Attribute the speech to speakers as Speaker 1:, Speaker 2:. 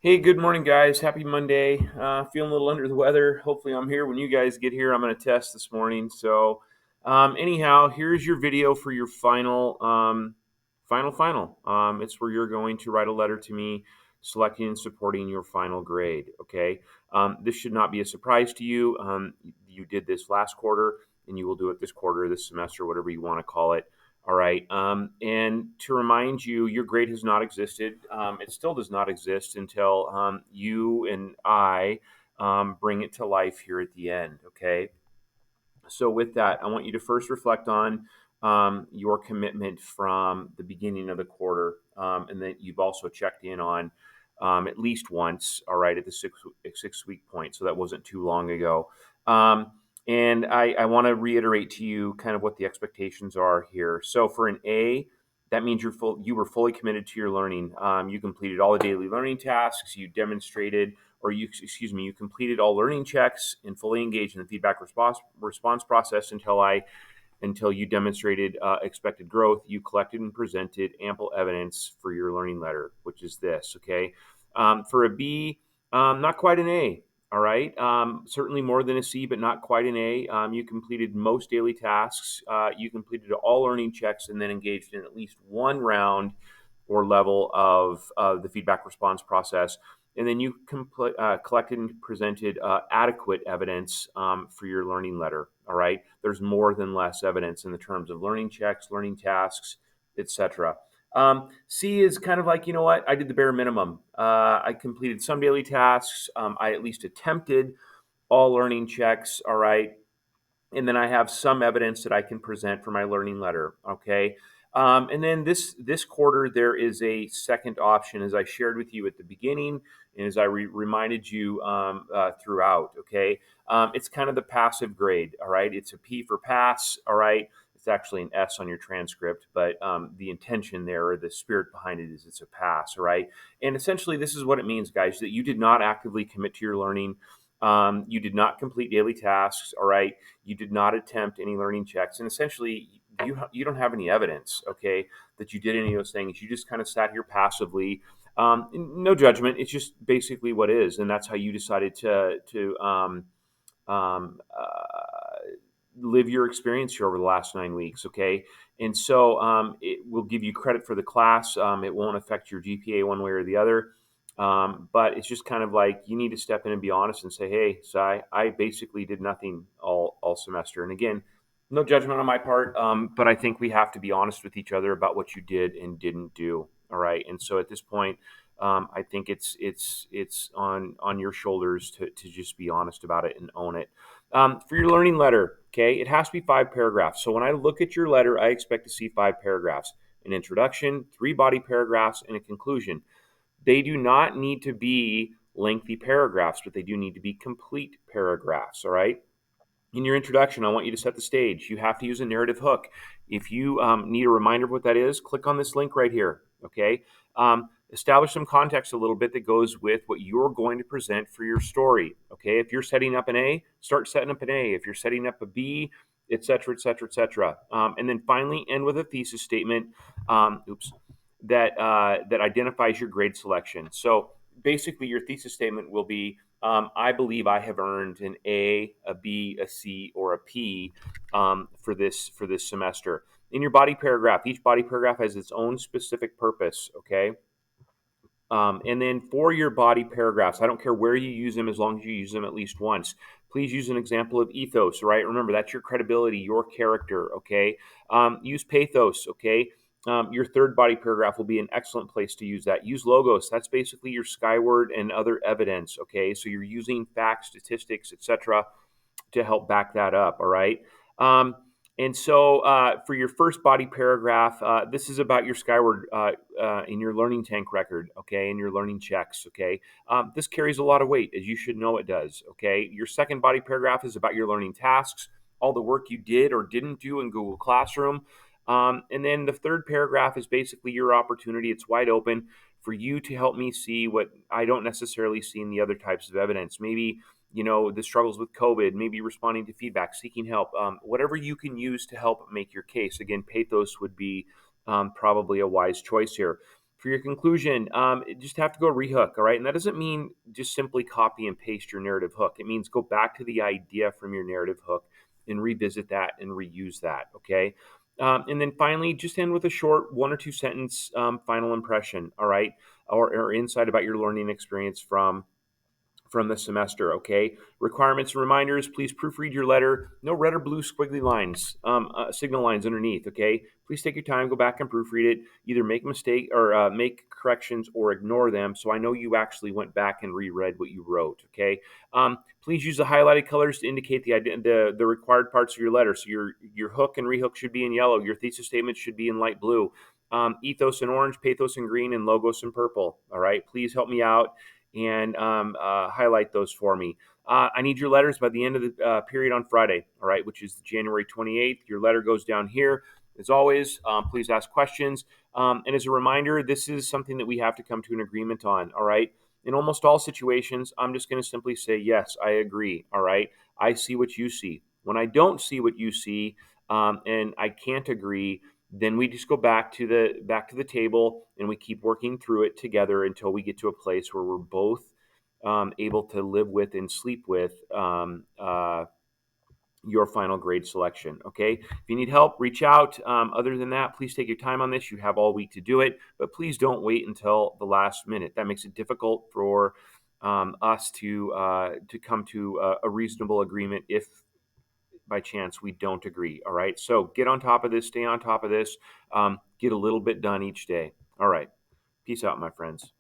Speaker 1: Hey, good morning, guys. Happy Monday. Feeling a little under the weather. Hopefully, I'm here when you guys get here. I'm going to test this morning. Anyhow, here's your video for your final. It's where you're going to write a letter to me, selecting and supporting your final grade. Okay. This should not be a surprise to you. You did this last quarter, and you will do it this quarter, this semester, whatever you want to call it. All right. And to remind you, your grade has not existed. It still does not exist until you and I bring it to life here at the end. Okay. So, with that, I want you to first reflect on your commitment from the beginning of the quarter, and then you've also checked in on at least once, all right, at the six week point. So, that wasn't too long ago. And I want to reiterate to you kind of what the expectations are here. So, for an A, that means you were fully committed to your learning. You completed all the daily learning tasks. You demonstrated you completed all learning checks and fully engaged in the feedback response process until you demonstrated expected growth. You collected and presented ample evidence for your learning letter, which is this. Okay. For a B, not quite an A. All right. Certainly more than a C, but not quite an A. You completed most daily tasks. You completed all learning checks and then engaged in at least one round or level of the feedback response process. And then you collected and presented adequate evidence for your learning letter. All right. There's more than less evidence in the terms of learning checks, learning tasks, etc. C is kind of like, you know what? I did the bare minimum. I completed some daily tasks. I at least attempted all learning checks. All right. And then I have some evidence that I can present for my learning letter. Okay. And then this quarter, there is a second option, as I shared with you at the beginning, and as I reminded you throughout. Okay. It's kind of the passive grade. All right. It's a P for pass. All right. It's actually an S on your transcript, but the intention there, or the spirit behind it, is it's a pass. All right. And essentially, this is what it means, guys, that you did not actively commit to your learning. You did not complete daily tasks. All right. You did not attempt any learning checks, and essentially you don't have any evidence, okay, that you did any of those things. You just kind of sat here passively. No judgment. It's just basically what is, and that's how you decided to um, uh, live your experience here over the last 9 weeks. Okay, and so it will give you credit for the class. It won't affect your GPA one way or the other. But it's just kind of like you need to step in and be honest and say, "Hey, Sai, I basically did nothing all semester." And again, no judgment on my part, but I think we have to be honest with each other about what you did and didn't do. All right, and so at this point, I think it's on your shoulders to just be honest about it and own it. For your learning letter, okay, it has to be 5 paragraphs. So when I look at your letter, I expect to see 5 paragraphs: an introduction, 3 body paragraphs, and a conclusion. They do not need to be lengthy paragraphs, but they do need to be complete paragraphs. All right. In your introduction, I want you to set the stage. You have to use a narrative hook. If you need a reminder of what that is, click on this link right here. Okay. Establish some context a little bit that goes with what you're going to present for your story. Okay. If you're setting up an A, start setting up an A. If you're setting up a B, et cetera, et cetera, et cetera. And then finally end with a thesis statement. Oops that identifies your grade selection. So basically, your thesis statement will be, I believe I have earned an A, B, a C, or a P for this semester. In your body paragraph, each body paragraph has its own specific purpose. Okay. And then for your body paragraphs, I don't care where you use them as long as you use them at least once. Please use an example of ethos, right? Remember, that's your credibility, your character, okay? Use pathos, okay? Your third body paragraph will be an excellent place to use that. Use logos. That's basically your skyward and other evidence, okay? So you're using facts, statistics, etc., to help back that up, all right? Um, and so for your first body paragraph, this is about your skyward in your learning tank record, okay, and your learning checks, okay. This carries a lot of weight, as you should know it does, okay. Your second body paragraph is about your learning tasks, all the work you did or didn't do in Google Classroom. And then the third paragraph is basically your opportunity. It's wide open for you to help me see what I don't necessarily see in the other types of evidence. Maybe the struggles with COVID, maybe responding to feedback, seeking help, whatever you can use to help make your case. Again, pathos would be probably a wise choice here. For your conclusion, you just have to go rehook, all right? And that doesn't mean just simply copy and paste your narrative hook. It means go back to the idea from your narrative hook and revisit that and reuse that, okay? And then finally, just end with a short 1 or 2 sentence final impression, all right? Or insight about your learning experience from the semester, okay? Requirements and reminders, please proofread your letter. No red or blue squiggly lines, signal lines underneath, okay? Please take your time, go back and proofread it. Either make a mistake or make corrections or ignore them so I know you actually went back and reread what you wrote, okay? Please use the highlighted colors to indicate the required parts of your letter. So your hook and rehook should be in yellow. Your thesis statement should be in light blue. Ethos in orange, pathos in green, and logos in purple, all right? Please help me out and highlight those for me. I need your letters by the end of the period on Friday, all right, which is January 28th. Your letter goes down here. As always, please ask questions. And as a reminder, this is something that we have to come to an agreement on, all right? In almost all situations, I'm just going to simply say, yes, I agree, all right? I see what you see. When I don't see what you see and I can't agree, then we just go back to the table and we keep working through it together until we get to a place where we're both able to live with and sleep with your final grade selection. Okay. If you need help, reach out. Other than that, please take your time on this. You have all week to do it, but please don't wait until the last minute. That makes it difficult for us to come to a reasonable agreement if by chance we don't agree. All right. So get on top of this, stay on top of this, get a little bit done each day. All right. Peace out, my friends.